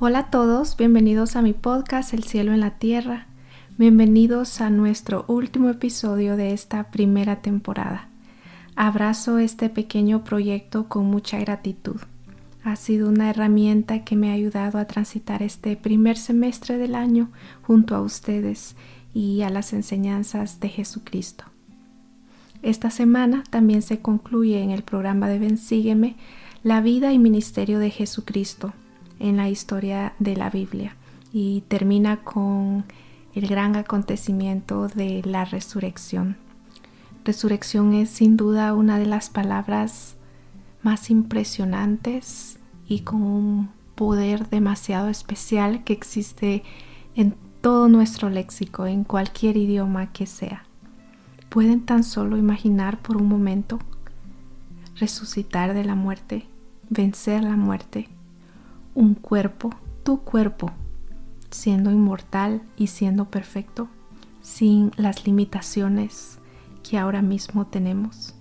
Hola a todos, bienvenidos a mi podcast El cielo en la tierra. Bienvenidos a nuestro último episodio de esta primera temporada. Abrazo este pequeño proyecto con mucha gratitud. Ha sido una herramienta que me ha ayudado a transitar este primer semestre del año junto a ustedes y a las enseñanzas de Jesucristo. Esta semana también se concluye en el programa de Ven Sígueme la vida y ministerio de Jesucristo en la historia de la Biblia y termina con el gran acontecimiento de la resurrección. Resurrección es sin duda una de las palabras más impresionantes y con un poder demasiado especial que existe en todo nuestro léxico, en cualquier idioma que sea. ¿Pueden tan solo imaginar por un momento resucitar de la muerte, vencer la muerte? Un cuerpo, tu cuerpo, siendo inmortal y siendo perfecto, sin las limitaciones que ahora mismo tenemos.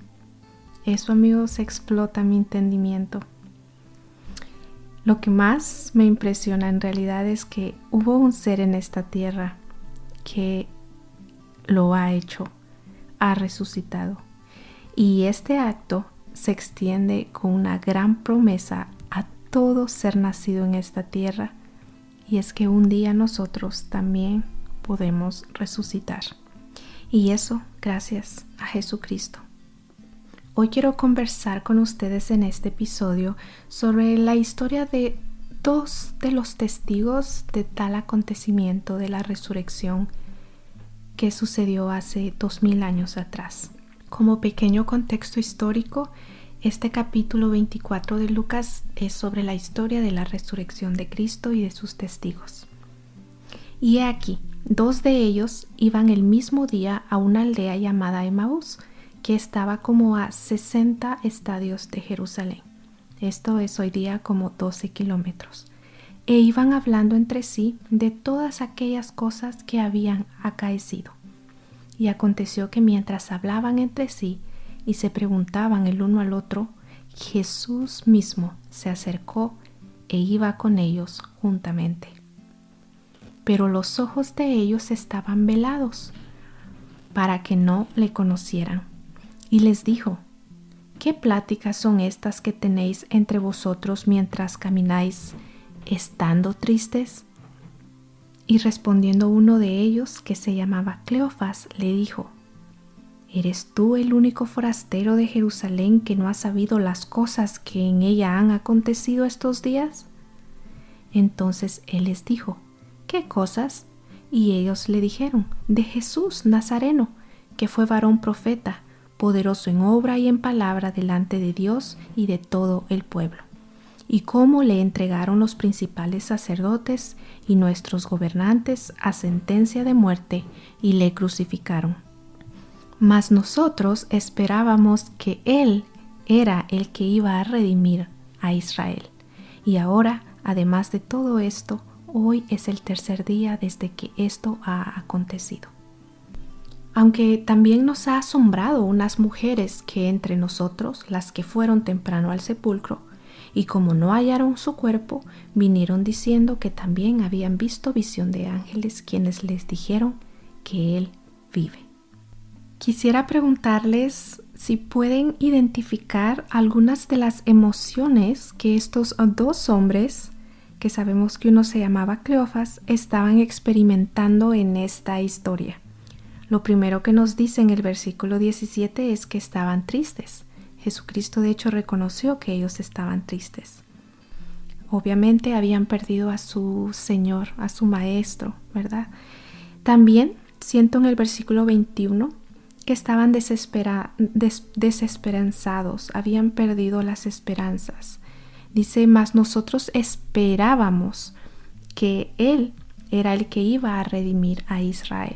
Eso, amigos, explota mi entendimiento. Lo que más me impresiona en realidad es que hubo un ser en esta tierra que lo ha hecho, ha resucitado. Y este acto se extiende con una gran promesa a todo ser nacido en esta tierra, y es que un día nosotros también podemos resucitar. Y eso gracias a Jesucristo. Hoy quiero conversar con ustedes en este episodio sobre la historia de dos de los testigos de tal acontecimiento de la resurrección que sucedió hace 2000 años atrás. Como pequeño contexto histórico, este capítulo 24 de Lucas es sobre la historia de la resurrección de Cristo y de sus testigos. Y he aquí, dos de ellos iban el mismo día a una aldea llamada Emaús, que estaba como a 60 estadios de Jerusalén. Esto es hoy día como 12 kilómetros. E iban hablando entre sí de todas aquellas cosas que habían acaecido. Y aconteció que mientras hablaban entre sí y se preguntaban el uno al otro, Jesús mismo se acercó e iba con ellos juntamente. Pero los ojos de ellos estaban velados para que no le conocieran. Y les dijo, ¿qué pláticas son estas que tenéis entre vosotros mientras camináis, estando tristes? Y respondiendo uno de ellos, que se llamaba Cleofas, le dijo, ¿eres tú el único forastero de Jerusalén que no ha sabido las cosas que en ella han acontecido estos días? Entonces él les dijo, ¿qué cosas? Y ellos le dijeron, de Jesús Nazareno, que fue varón profeta, poderoso en obra y en palabra delante de Dios y de todo el pueblo. Y cómo le entregaron los principales sacerdotes y nuestros gobernantes a sentencia de muerte y le crucificaron. Mas nosotros esperábamos que Él era el que iba a redimir a Israel. Y ahora, además de todo esto, hoy es el tercer día desde que esto ha acontecido. Aunque también nos ha asombrado unas mujeres que entre nosotros, las que fueron temprano al sepulcro, y como no hallaron su cuerpo, vinieron diciendo que también habían visto visión de ángeles quienes les dijeron que Él vive. Quisiera preguntarles si pueden identificar algunas de las emociones que estos dos hombres, que sabemos que uno se llamaba Cleofas, estaban experimentando en esta historia. Lo primero que nos dice en el versículo 17 es que estaban tristes. Jesucristo de hecho reconoció que ellos estaban tristes. Obviamente habían perdido a su Señor, a su Maestro, ¿verdad? También siento en el versículo 21 que estaban desesperanzados, habían perdido las esperanzas. Dice, mas nosotros esperábamos que Él era el que iba a redimir a Israel,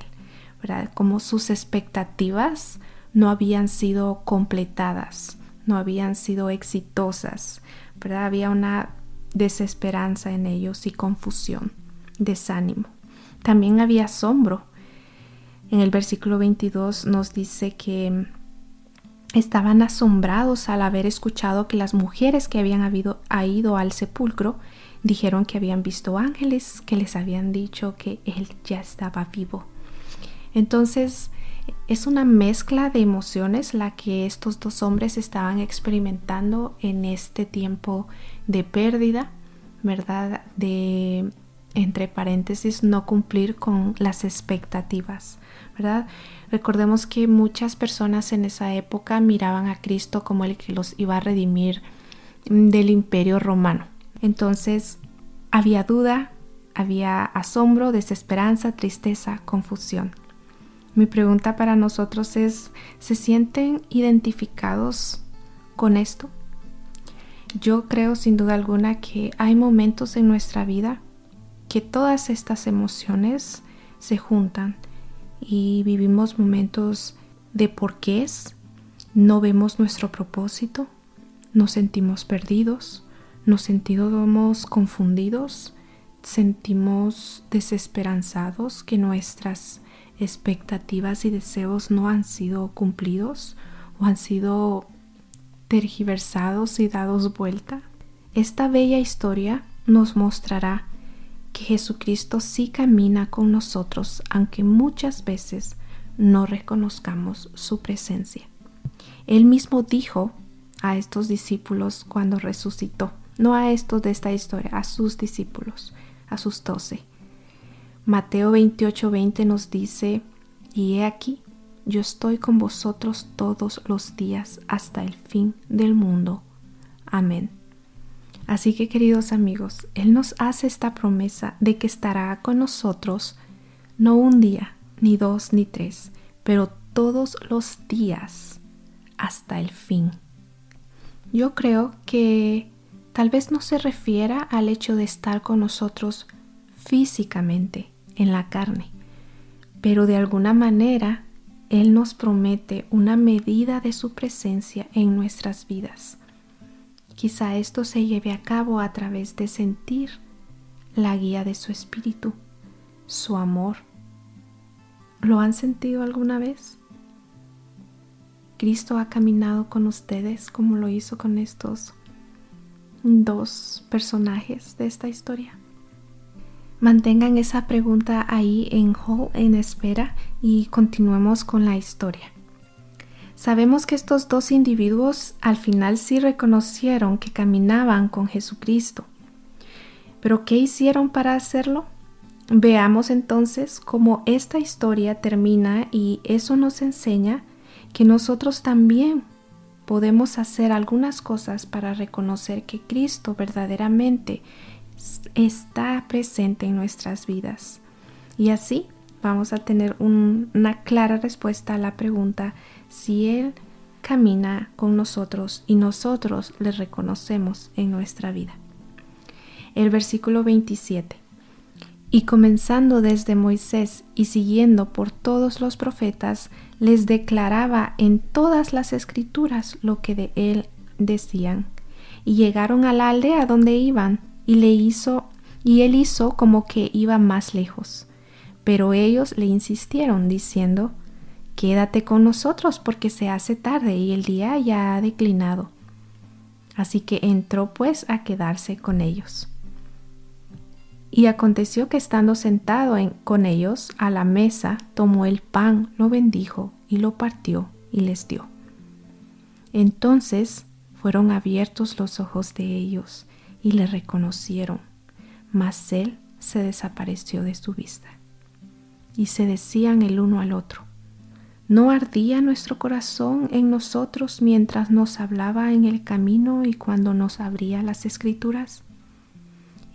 ¿verdad? Como sus expectativas no habían sido completadas, no habían sido exitosas, ¿verdad? Había una desesperanza en ellos y confusión, desánimo. También había asombro. En el versículo 22 nos dice que estaban asombrados al haber escuchado que las mujeres que habían ido al sepulcro dijeron que habían visto ángeles que les habían dicho que él ya estaba vivo. Entonces, es una mezcla de emociones la que estos dos hombres estaban experimentando en este tiempo de pérdida, ¿verdad? De, entre paréntesis, no cumplir con las expectativas, ¿verdad? Recordemos que muchas personas en esa época miraban a Cristo como el que los iba a redimir del Imperio Romano. Entonces, había duda, había asombro, desesperanza, tristeza, confusión. Mi pregunta para nosotros es, ¿se sienten identificados con esto? Yo creo sin duda alguna que hay momentos en nuestra vida que todas estas emociones se juntan y vivimos momentos de porqués, no vemos nuestro propósito, nos sentimos perdidos, nos sentimos confundidos, sentimos desesperanzados que nuestras expectativas y deseos no han sido cumplidos o han sido tergiversados y dados vuelta. Esta bella historia nos mostrará que Jesucristo sí camina con nosotros, aunque muchas veces no reconozcamos su presencia. Él mismo dijo a estos discípulos cuando resucitó, no a estos de esta historia, a sus discípulos, a sus 12. Mateo 28:20 nos dice, y he aquí, yo estoy con vosotros todos los días hasta el fin del mundo. Amén. Así que, queridos amigos, Él nos hace esta promesa de que estará con nosotros no un día, ni 2, ni 3, pero todos los días hasta el fin. Yo creo que tal vez no se refiera al hecho de estar con nosotros físicamente, en la carne, pero de alguna manera Él nos promete una medida de su presencia en nuestras vidas. Quizá esto se lleve a cabo a través de sentir la guía de su Espíritu, su amor. ¿Lo han sentido alguna vez? Cristo ha caminado con ustedes como lo hizo con estos dos personajes de esta historia. Mantengan esa pregunta ahí en hold, en espera, y continuemos con la historia. Sabemos que estos dos individuos al final sí reconocieron que caminaban con Jesucristo. ¿Pero qué hicieron para hacerlo? Veamos entonces cómo esta historia termina, y eso nos enseña que nosotros también podemos hacer algunas cosas para reconocer que Cristo verdaderamente está presente en nuestras vidas. Y así vamos a tener una clara respuesta a la pregunta si Él camina con nosotros y nosotros le reconocemos en nuestra vida. El versículo 27. Y comenzando desde Moisés y siguiendo por todos los profetas, les declaraba en todas las escrituras lo que de Él decían. Y llegaron a la aldea donde iban, y él hizo como que iba más lejos. Pero ellos le insistieron diciendo, quédate con nosotros porque se hace tarde y el día ya ha declinado. Así que entró pues a quedarse con ellos. Y aconteció que estando sentado con ellos a la mesa, tomó el pan, lo bendijo y lo partió y les dio. Entonces fueron abiertos los ojos de ellos y le reconocieron, mas él se desapareció de su vista. Y se decían el uno al otro, ¿no ardía nuestro corazón en nosotros mientras nos hablaba en el camino y cuando nos abría las escrituras?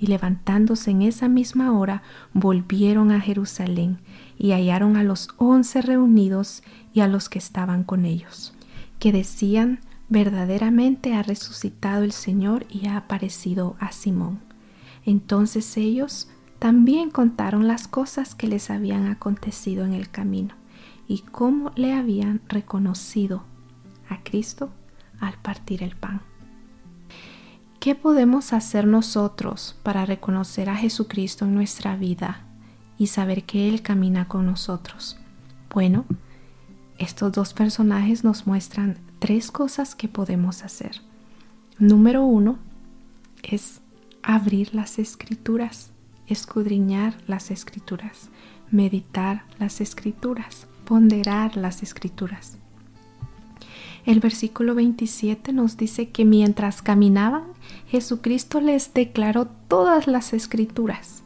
Y levantándose en esa misma hora, volvieron a Jerusalén y hallaron a los 11 reunidos y a los que estaban con ellos, que decían, verdaderamente ha resucitado el Señor y ha aparecido a Simón. Entonces ellos también contaron las cosas que les habían acontecido en el camino y cómo le habían reconocido a Cristo al partir el pan. ¿Qué podemos hacer nosotros para reconocer a Jesucristo en nuestra vida y saber que Él camina con nosotros? Bueno, estos dos personajes nos muestran 3 cosas que podemos hacer. Número 1 es abrir las escrituras, escudriñar las escrituras, meditar las escrituras, ponderar las escrituras. El versículo 27 nos dice que mientras caminaban, Jesucristo les declaró todas las escrituras,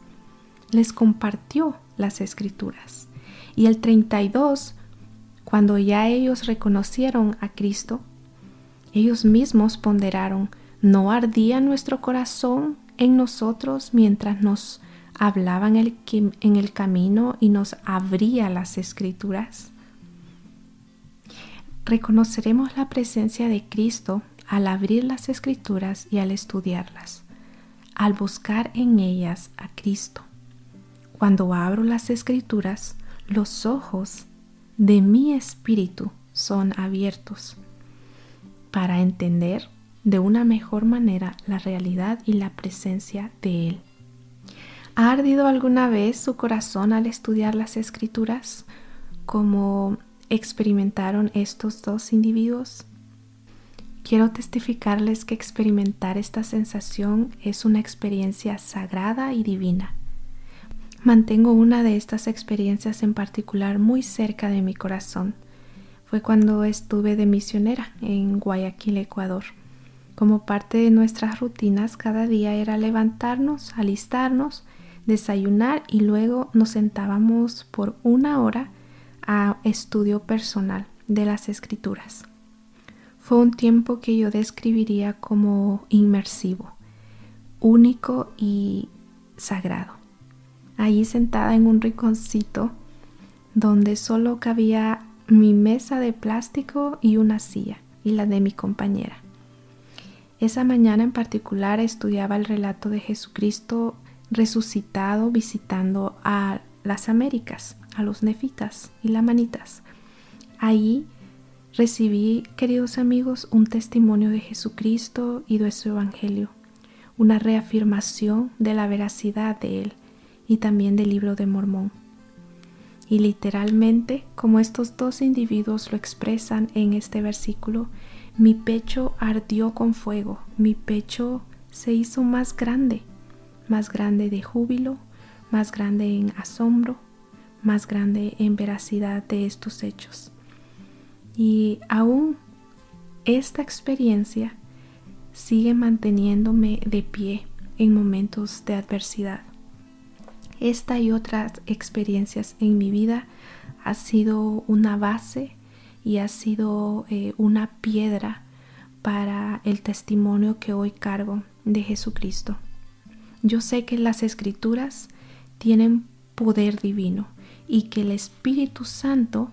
les compartió las escrituras. Y el 32, cuando ya ellos reconocieron a Cristo, ellos mismos ponderaron: ¿no ardía nuestro corazón en nosotros mientras nos hablaba en el camino y nos abría las escrituras? Reconoceremos la presencia de Cristo al abrir las escrituras y al estudiarlas, al buscar en ellas a Cristo. Cuando abro las escrituras, los ojos de mi espíritu son abiertos para entender de una mejor manera la realidad y la presencia de Él. ¿Ha ardido alguna vez su corazón al estudiar las escrituras, como experimentaron estos dos individuos? Quiero testificarles que experimentar esta sensación es una experiencia sagrada y divina. Mantengo una de estas experiencias en particular muy cerca de mi corazón. Fue cuando estuve de misionera en Guayaquil, Ecuador. Como parte de nuestras rutinas, cada día era levantarnos, alistarnos, desayunar y luego nos sentábamos por 1 hora a estudio personal de las escrituras. Fue un tiempo que yo describiría como inmersivo, único y sagrado. Allí sentada en un rinconcito donde solo cabía mi mesa de plástico y una silla, y la de mi compañera. Esa mañana en particular estudiaba el relato de Jesucristo resucitado visitando a las Américas, a los nefitas y lamanitas. Allí recibí, queridos amigos, un testimonio de Jesucristo y de su evangelio, una reafirmación de la veracidad de él y también del libro de Mormón. Y literalmente, como estos dos individuos lo expresan en este versículo, mi pecho ardió con fuego, mi pecho se hizo más grande de júbilo, más grande en asombro, más grande en veracidad de estos hechos. Y aún esta experiencia sigue manteniéndome de pie en momentos de adversidad. Esta y otras experiencias en mi vida ha sido una base y ha sido una piedra para el testimonio que hoy cargo de Jesucristo. Yo sé que las Escrituras tienen poder divino y que el Espíritu Santo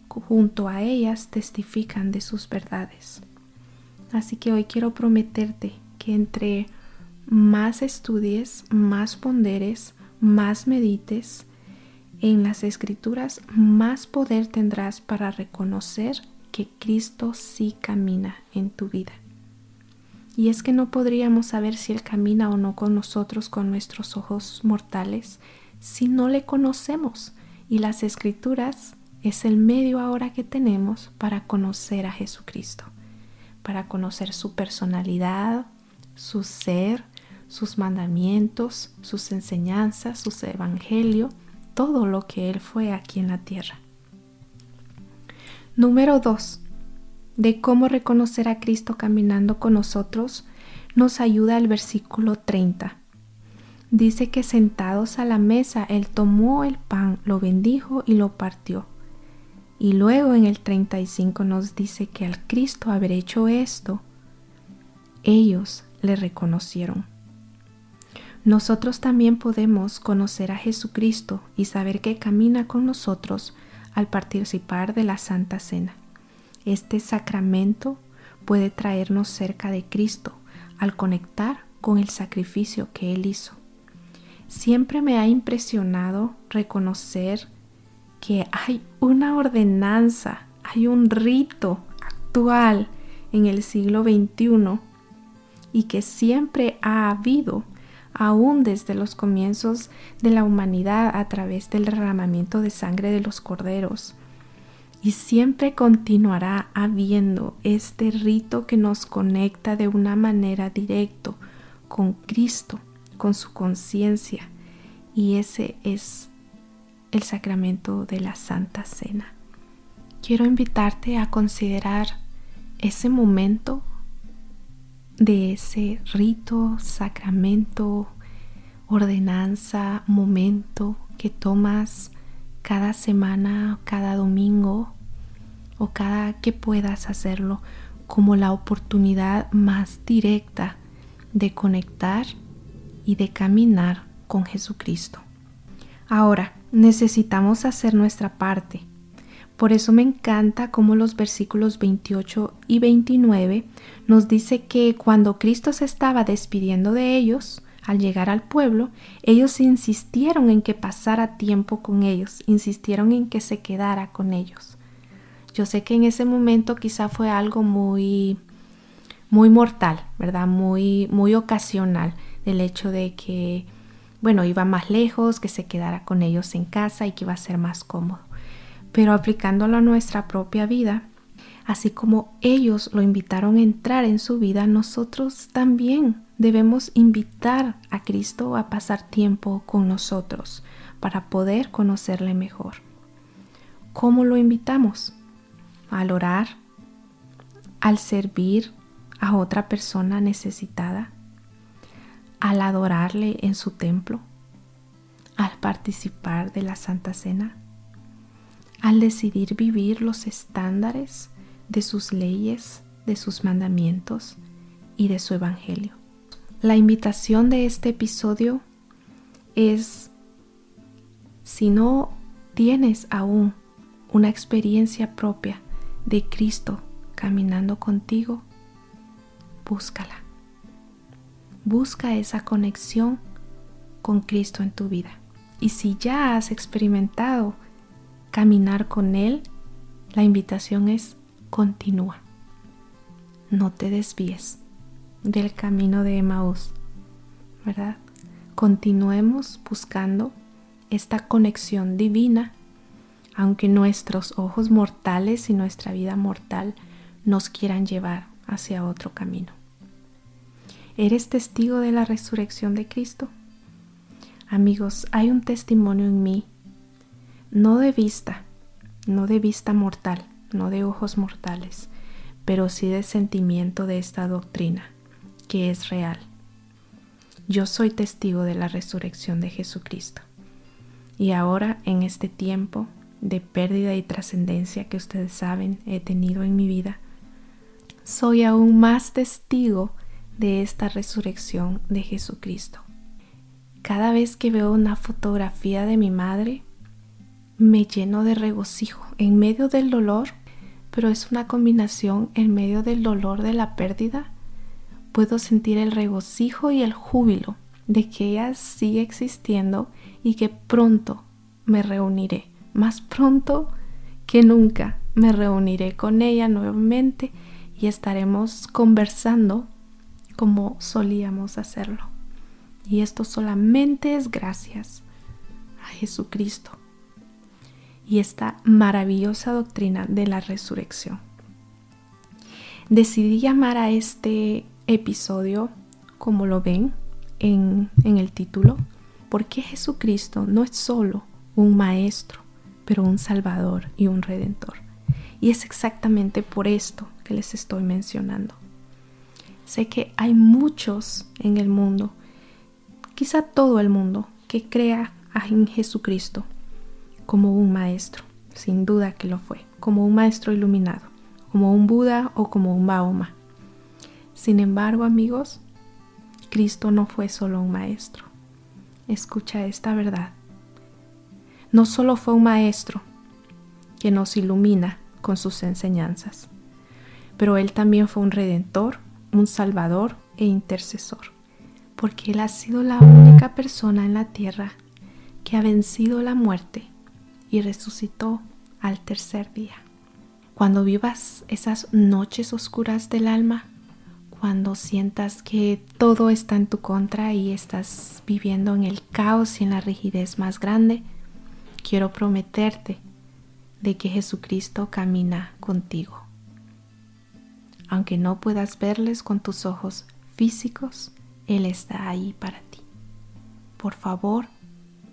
junto a ellas testifican de sus verdades. Así que hoy quiero prometerte que entre más estudies, más ponderes, más medites en las Escrituras, más poder tendrás para reconocer que Cristo sí camina en tu vida. Y es que no podríamos saber si Él camina o no con nosotros con nuestros ojos mortales si no le conocemos. Y las Escrituras es el medio ahora que tenemos para conocer a Jesucristo, para conocer su personalidad, su ser, sus mandamientos, sus enseñanzas, su evangelio, todo lo que Él fue aquí en la tierra. Número 2. De cómo reconocer a Cristo caminando con nosotros, nos ayuda el versículo 30. Dice que sentados a la mesa, Él tomó el pan, lo bendijo y lo partió. Y luego en el 35 nos dice que al Cristo haber hecho esto, ellos le reconocieron. Nosotros también podemos conocer a Jesucristo y saber que camina con nosotros al participar de la Santa Cena. Este sacramento puede traernos cerca de Cristo al conectar con el sacrificio que Él hizo. Siempre me ha impresionado reconocer que hay una ordenanza, hay un rito actual en el siglo XXI y que siempre ha habido aún desde los comienzos de la humanidad a través del derramamiento de sangre de los corderos. Y siempre continuará habiendo este rito que nos conecta de una manera directa con Cristo, con su conciencia. Y ese es el sacramento de la Santa Cena. Quiero invitarte a considerar ese momento de ese rito, sacramento, ordenanza, momento que tomas cada semana, cada domingo o cada que puedas hacerlo, como la oportunidad más directa de conectar y de caminar con Jesucristo. Ahora, necesitamos hacer nuestra parte. Por eso me encanta cómo los versículos 28 y 29 nos dice que cuando Cristo se estaba despidiendo de ellos, al llegar al pueblo, ellos insistieron en que pasara tiempo con ellos, insistieron en que se quedara con ellos. Yo sé que en ese momento quizá fue algo muy mortal, ¿verdad? Muy ocasional, el hecho de que, iba más lejos, que se quedara con ellos en casa y que iba a ser más cómodo. Pero aplicándolo a nuestra propia vida, así como ellos lo invitaron a entrar en su vida, nosotros también debemos invitar a Cristo a pasar tiempo con nosotros para poder conocerle mejor. ¿Cómo lo invitamos? Al orar, al servir a otra persona necesitada, al adorarle en su templo, al participar de la Santa Cena, al decidir vivir los estándares de sus leyes, de sus mandamientos y de su evangelio. La invitación de este episodio es, si no tienes aún una experiencia propia de Cristo caminando contigo, búscala. Busca esa conexión con Cristo en tu vida. Y si ya has experimentado caminar con Él, la invitación es: continúa. No te desvíes del camino de Emaús, ¿verdad? Continuemos buscando esta conexión divina, aunque nuestros ojos mortales y nuestra vida mortal nos quieran llevar hacia otro camino. ¿Eres testigo de la resurrección de Cristo? Amigos, hay un testimonio en mí, no de vista mortal, no de ojos mortales, pero sí de sentimiento de esta doctrina, que es real. Yo soy testigo de la resurrección de Jesucristo. Y ahora, en este tiempo de pérdida y trascendencia que ustedes saben he tenido en mi vida, soy aún más testigo de esta resurrección de Jesucristo. Cada vez que veo una fotografía de mi madre, me lleno de regocijo en medio del dolor, pero es una combinación. En medio del dolor de la pérdida, puedo sentir el regocijo y el júbilo de que ella sigue existiendo y que pronto me reuniré, más pronto que nunca me reuniré con ella nuevamente y estaremos conversando como solíamos hacerlo. Y esto solamente es gracias a Jesucristo y esta maravillosa doctrina de la resurrección. Decidí llamar a este episodio, como lo ven en el título, porque Jesucristo no es solo un maestro, pero un salvador y un redentor. Y es exactamente por esto que les estoy mencionando. Sé que hay muchos en el mundo, quizá todo el mundo, que crea en Jesucristo como un maestro, sin duda que lo fue, como un maestro iluminado, como un Buda o como un Mahoma. Sin embargo, amigos, Cristo no fue solo un maestro. Escucha esta verdad. No solo fue un maestro que nos ilumina con sus enseñanzas, pero Él también fue un redentor, un salvador e intercesor, porque Él ha sido la única persona en la tierra que ha vencido la muerte y resucitó al tercer día. Cuando vivas esas noches oscuras del alma, cuando sientas que todo está en tu contra y estás viviendo en el caos y en la rigidez más grande, quiero prometerte de que Jesucristo camina contigo. Aunque no puedas verles con tus ojos físicos, Él está ahí para ti. Por favor,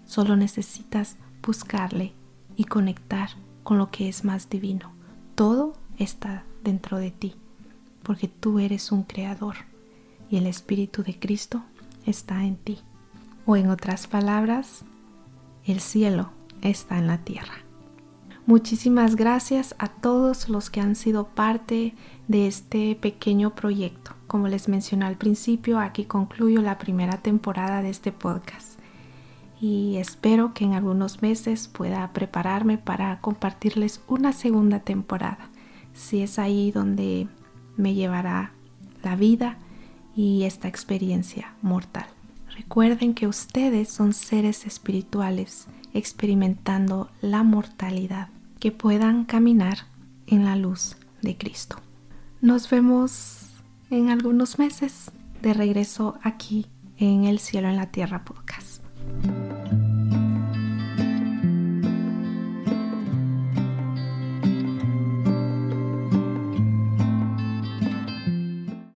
solo necesitas buscarle y conectar con lo que es más divino. Todo está dentro de ti, porque tú eres un creador y el Espíritu de Cristo está en ti. O en otras palabras, el cielo está en la tierra. Muchísimas gracias a todos los que han sido parte de este pequeño proyecto. Como les mencioné al principio, aquí concluyo la primera temporada de este podcast. Y espero que en algunos meses pueda prepararme para compartirles una segunda temporada. Si es ahí donde me llevará la vida y esta experiencia mortal. Recuerden que ustedes son seres espirituales experimentando la mortalidad, que puedan caminar en la luz de Cristo. Nos vemos en algunos meses de regreso aquí en El Cielo en la Tierra Podcast.